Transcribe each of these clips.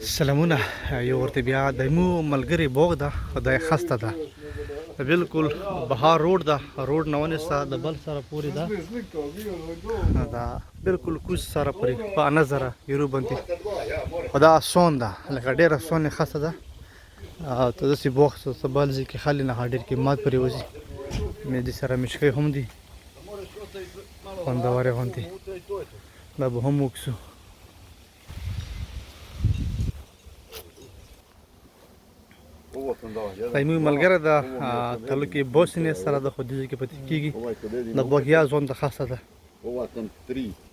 سلامونه یو ورته بیا د مو ملګری بوغ ده خدای خسته ده بالکل بهار روډ ده روډ نه ونیسه د بل سره پورې ده دا بالکل کوز سره پورې په نظره یورو باندې خدا سون ده لکه ډېره سون خسته ده ته داسې بوغ څه بل ځای کې خالي نه ډېر قیمت پرې وځي مې دې سره مشکۍ هم دي خوندورې غوندې دا به هم وکسو قیموي ملګری د تعلقې بوسنې سره د خو دې کې پاتې کېږي د بوغیا زون د خاصه ده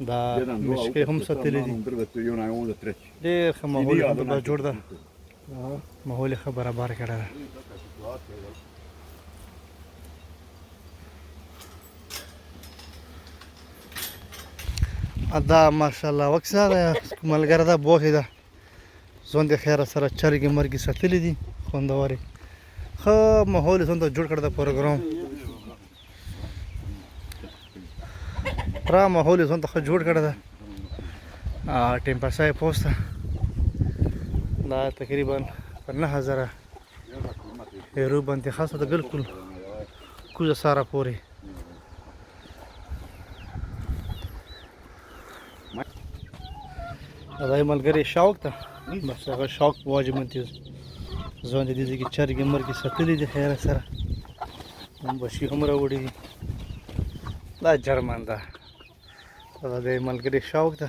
دا مشکې هم ساتلې دي ډېر ښه ماحول هم جوړ ده ماحول ښه برابر کړی ده دا ماشاءالله وکسره ملګری ده بوغې ده زون د خیره سره چرګې مرګې ساتلې دي خوندورې ښه ماحول زون ته جوړ کړی ده پروګرام را ماحول زون ته ښه جوړ کړی ده ټیمپاسا یې پوسته دا تقریبا په 9000 یورو باندې خاصه ده بالکل کوزه ساره پورې دا یې ملګری شوق ده بس هغه شوق په وجه باندې ځان د دې ځای کې چرګې مرګې ساتلې دي خیره سره بشي هم راوړي دي دا جرمن ده دا د یې ملګری شوق ده